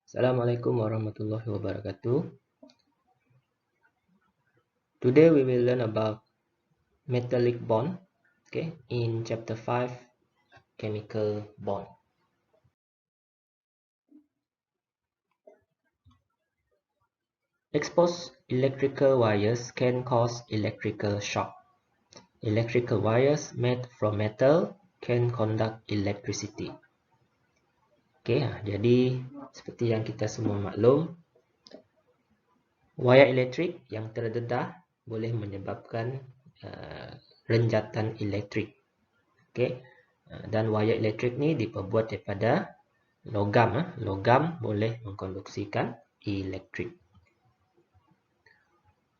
Assalamualaikum warahmatullahi wabarakatuh. Today we will learn about metallic bond, in chapter 5, chemical bond. Exposed electrical wires can cause electrical shock. Electrical wires made from metal can conduct electricity. Jadi seperti yang kita semua maklum, wayar elektrik yang terdedah boleh menyebabkan renjatan elektrik. Dan wayar elektrik ni diperbuat daripada logam. Logam boleh mengkonduksikan elektrik.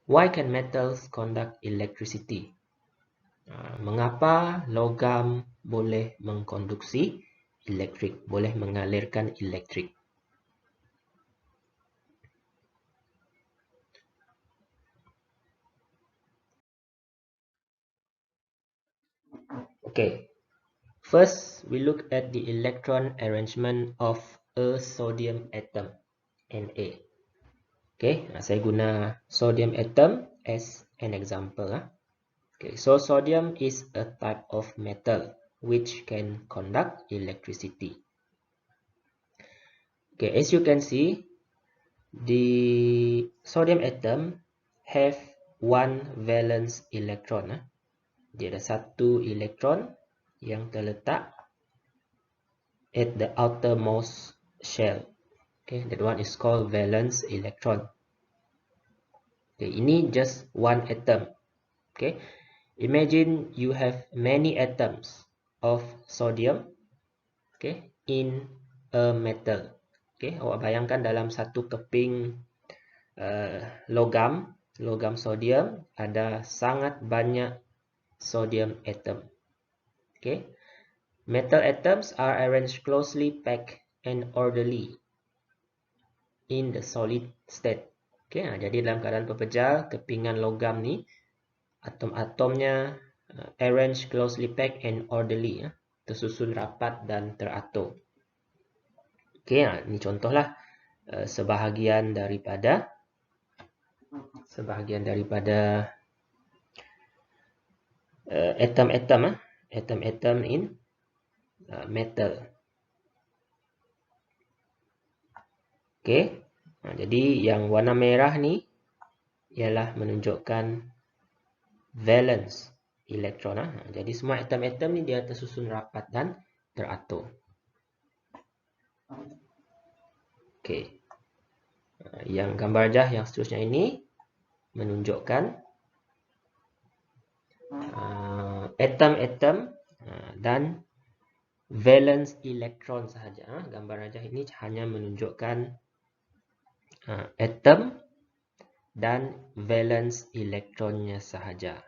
Why can metals conduct electricity? Mengapa logam boleh mengkonduksi elektrik, boleh mengalirkan elektrik? First, we look at the electron arrangement of a sodium atom, Na. Saya guna sodium atom as an example. So sodium is a type of metal which can conduct electricity. As you can see, the sodium atom have one valence electron. Dia ada satu elektron yang terletak at the outermost shell. That one is called valence electron. Ini just one atom. Imagine you have many atoms of sodium in a metal. Awak bayangkan dalam satu keping logam sodium ada sangat banyak sodium atom. Metal atoms are arranged closely packed and orderly in the solid state. Jadi dalam keadaan pepejal, kepingan logam ni atom-atomnya arranged closely packed and orderly, tersusun rapat dan teratur. Ini contohlah sebahagian daripada atom-atom in metal. Jadi yang warna merah ni ialah menunjukkan valence elektron. Jadi semua atom-atom ni dia tersusun rapat dan teratur. Yang gambar rajah yang seterusnya ini menunjukkan atom-atom dan valence elektron sahaja. Gambar rajah ini hanya menunjukkan atom dan valence elektronnya sahaja.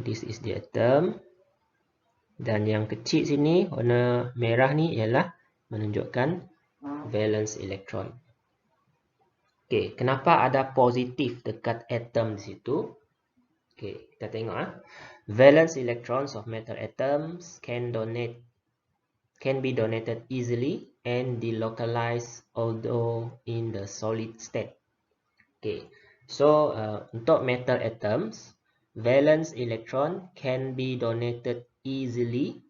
This is the atom. Dan yang kecil sini warna merah ni ialah menunjukkan valence elektron. Kenapa ada positif dekat atom di situ? Kita tengok. Valence electrons of metal atoms can be donated easily and delocalized although in the solid state. So untuk metal atoms, valence electron can be donated easily.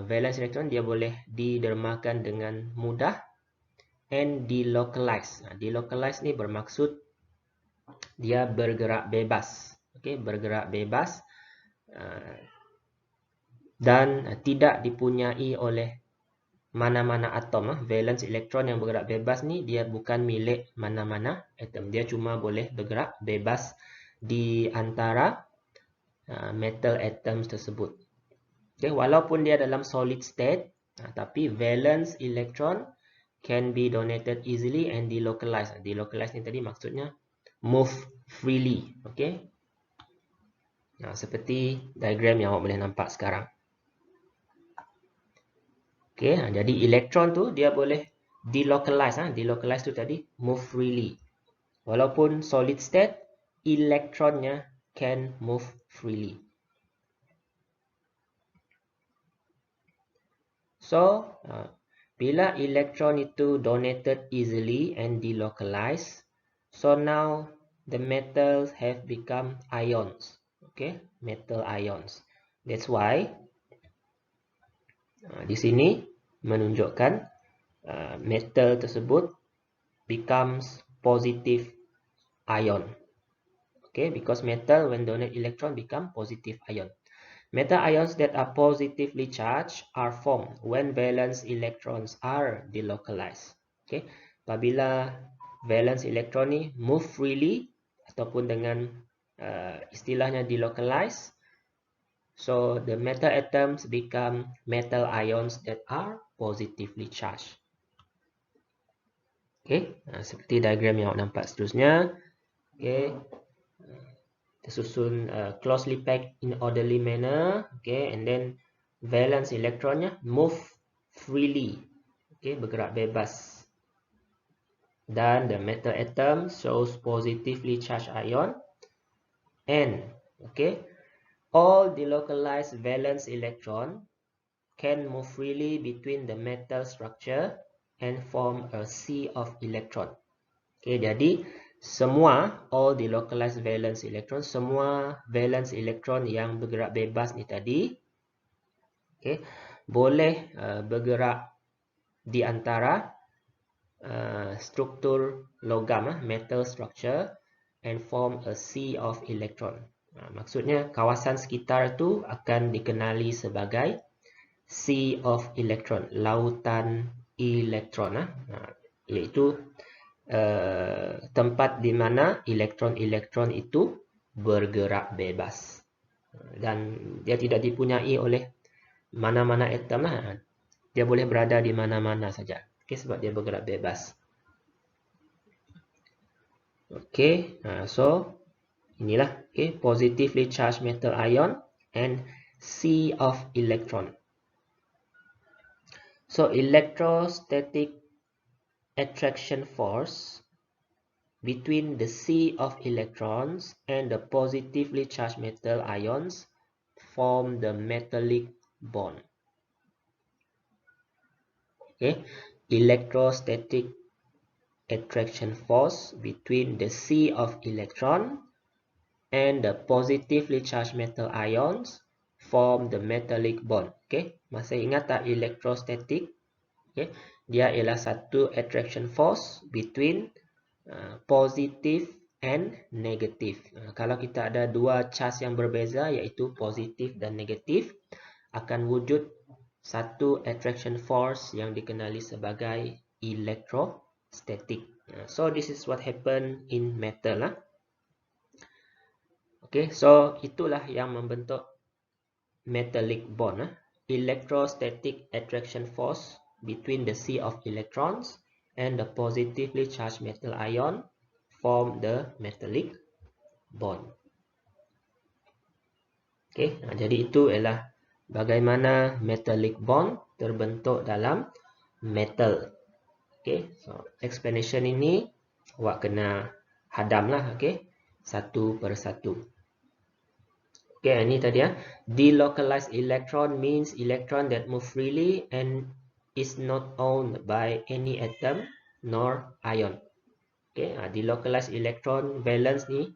Valence electron dia boleh didermakan dengan mudah, and delocalized. Delocalized ni bermaksud dia bergerak bebas. Bergerak bebas dan tidak dipunyai oleh mana-mana atom. Valence elektron yang bergerak bebas ni dia bukan milik mana-mana atom. Dia cuma boleh bergerak bebas di antara metal atoms tersebut. Walaupun dia dalam solid state, tapi valence electron can be donated easily and delocalized. Delocalized ni tadi maksudnya move freely. Seperti diagram yang awak boleh nampak sekarang. Jadi elektron tu dia boleh delocalize. Delocalize tu tadi move freely. Walaupun solid state, elektronnya can move freely. So Bila elektron itu donated easily and delocalized, so now the metals have become ions. Okay, metal ions. That's why di sini menunjukkan metal tersebut becomes positive ion. Okay, because metal when donate electron become positive ion. Metal ions that are positively charged are formed when valence electrons are delocalized. Okay, apabila valence elektron ni move freely ataupun dengan istilahnya delocalized, so the metal atoms become metal ions that are positively charged. Okay, seperti diagram yang awak nampak seterusnya. Okay, tersusun closely packed in orderly manner. Okay, and then valence elektronnya move freely. Okay, bergerak bebas. Dan the metal atom shows positively charged ion. And okay, all delocalized valence electron can move freely between the metal structure and form a sea of electron. Okay, jadi semua all delocalized valence electron, semua valence elektron yang bergerak bebas ni tadi, okay, boleh bergerak di antara struktur logam, metal structure, and form a sea of electron. Maksudnya kawasan sekitar tu akan dikenali sebagai sea of electron, lautan elektron, iaitu tempat di mana elektron-elektron itu bergerak bebas dan dia tidak dipunyai oleh mana-mana atom lah. Dia boleh berada di mana-mana saja. Okay, sebab dia bergerak bebas. Okay, so inilah okay, positively charged metal ion and sea of electron. So electrostatic attraction force between the sea of electrons and the positively charged metal ions form the metallic bond. Okay, electrostatic attraction force between the sea of electron and the positively charged metal ions form the metallic bond. Okay, masih ingat tak electrostatic? Okay, dia ialah satu attraction force between positif and negatif. Kalau kita ada dua charge yang berbeza iaitu positif dan negatif, akan wujud satu attraction force yang dikenali sebagai electrostatic. So this is what happen in metal. Okay, so itulah yang membentuk metallic bond. Electrostatic attraction force between the sea of electrons and the positively charged metal ion form the metallic bond. Okay, jadi itu ialah bagaimana metallic bond terbentuk dalam metal. Okay, so explanation ini awak kena hadamlah, okay, satu persatu. Okay, ini tadi ya. Delocalized electron means electron that move freely and is not owned by any atom nor ion. Okay, delocalized electron valence ni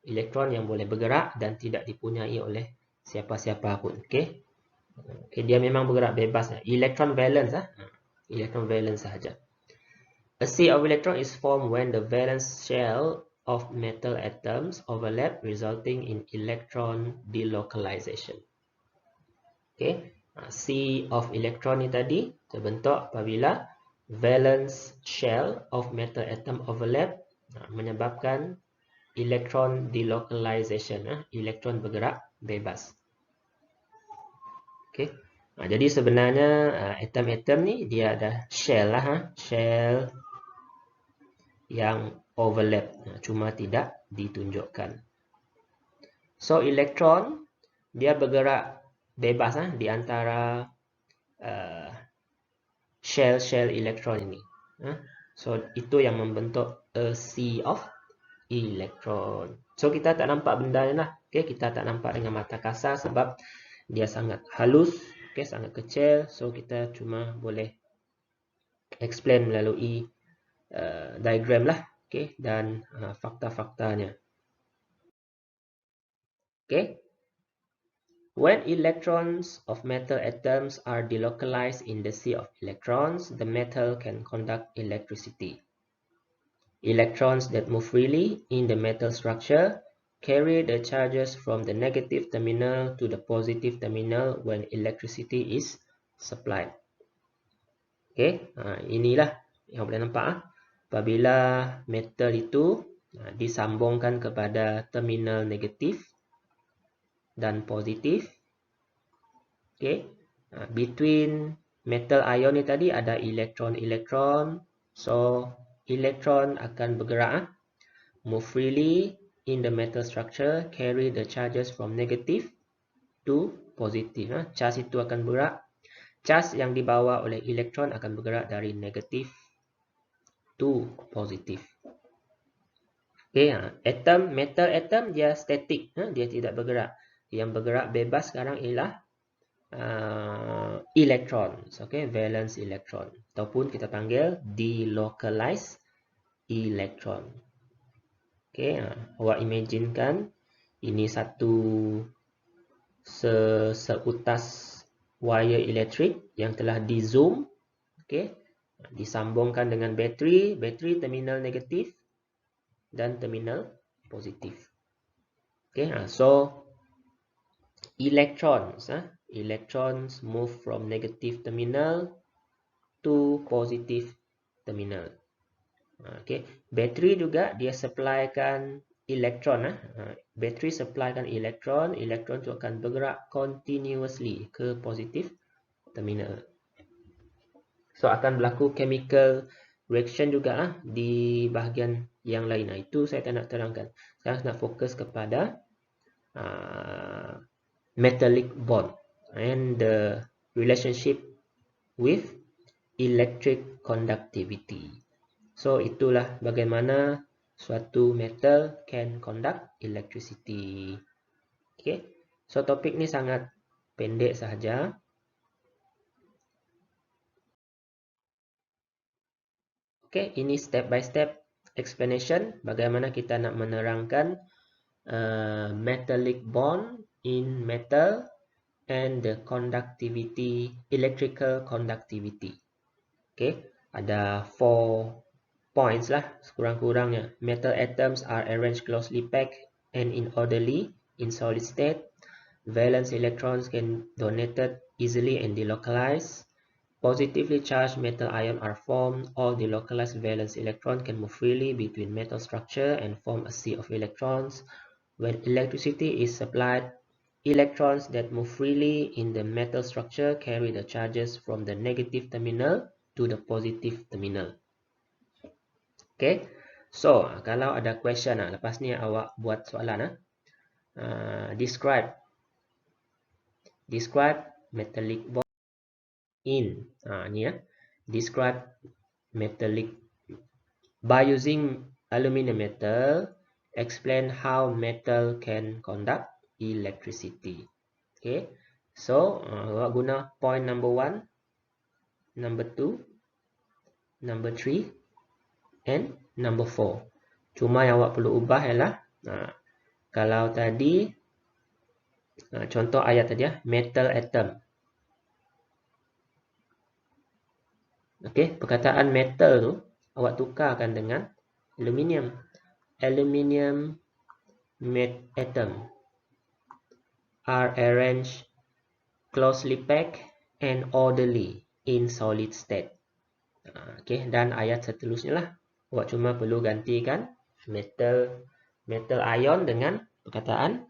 elektron yang boleh bergerak dan tidak dipunyai oleh siapa-siapa pun. Okay, dia memang bergerak bebas. Electron valence, electron valence sahaja. A sea of electron is formed when the valence shell of metal atoms overlap, resulting in electron delocalization. Okay, sea of electron ni tadi terbentuk apabila valence shell of metal atom overlap, menyebabkan electron delocalization, elektron bergerak bebas. Okay, jadi sebenarnya atom-atom ni dia ada shell shell yang overlap, cuma tidak ditunjukkan. So elektron dia bergerak bebas di antara shell elektron ini. So itu yang membentuk a sea of elektron. So kita tak nampak benda ni lah. Okay, kita tak nampak dengan mata kasar sebab dia sangat halus, okay, sangat kecil. So kita cuma boleh explain melalui diagram lah, okey, dan fakta-faktanya. Okey. When electrons of metal atoms are delocalized in the sea of electrons, the metal can conduct electricity. Electrons that move freely in the metal structure carry the charges from the negative terminal to the positive terminal when electricity is supplied. Okey, inilah yang boleh nampak. Apabila metal itu disambungkan kepada terminal negatif dan positif, okey, between metal ion ni tadi ada elektron-elektron, so elektron akan bergerak, move freely in the metal structure, carry the charges from negative to positive. Charge itu akan bergerak, charge yang dibawa oleh elektron akan bergerak dari negatif to positif. Okay, metal atom dia static, dia tidak bergerak. Yang bergerak bebas sekarang ialah electrons, okay, valence electron, ataupun kita panggil delocalized electron. Okay, awak imaginekan ini satu seutas wire elektrik yang telah di zoom, okay, disambungkan dengan bateri, terminal negatif dan terminal positif. Okay, so electrons move from negative terminal to positive terminal. Okay, bateri juga dia supplykan elektron. Bateri supplykan elektron tu akan bergerak continuously ke positif terminal. So akan berlaku chemical reaction juga di bahagian yang lain. Itu saya tak nak terangkan. Saya nak fokus kepada metallic bond and the relationship with electric conductivity. So itulah bagaimana suatu metal can conduct electricity. Okay. So topik ni sangat pendek sahaja. Okay, ini step by step explanation bagaimana kita nak menerangkan metallic bond in metal and the conductivity, electrical conductivity. Okay, ada 4 points lah sekurang-kurangnya. Metal atoms are arranged closely packed and in orderly in solid state. Valence electrons can donated easily and delocalized. Positively charged metal ions are formed. All delocalized valence electrons can move freely between metal structure and form a sea of electrons. When electricity is supplied, electrons that move freely in the metal structure carry the charges from the negative terminal to the positive terminal. Okay, so kalau ada question lepas ni awak buat soalan. Describe metallic bond in ni describe metallic by using aluminum metal. Explain how metal can conduct electricity. Okay, so awak guna point number 1, number 2, number 3 and number 4. Cuma yang awak perlu ubah ialah kalau tadi contoh ayat tadi metal atom. Okey, perkataan metal tu awak tukarkan dengan aluminium. Aluminium atom are arranged closely packed and orderly in solid state. Okey, dan ayat seterusnya lah. Awak cuma perlu gantikan metal ion dengan perkataan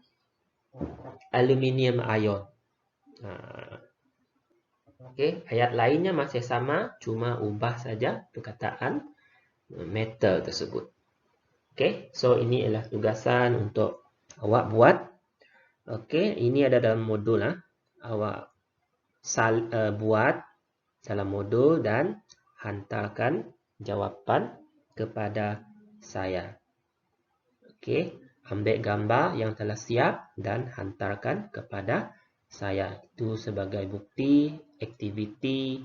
aluminium ion. Okey, ayat lainnya masih sama, cuma ubah saja perkataan metal tersebut. Okey, so ini adalah tugasan untuk awak buat. Okey, ini ada dalam modul awak buat dalam modul dan hantarkan jawapan kepada saya. Okey, ambil gambar yang telah siap dan hantarkan kepada saya. Itu sebagai bukti aktiviti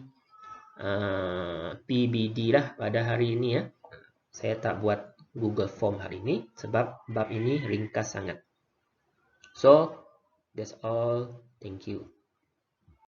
PBD lah pada hari ini ya. Saya tak buat Google Form hari ini sebab bab ini ringkas sangat. So, that's all. Thank you.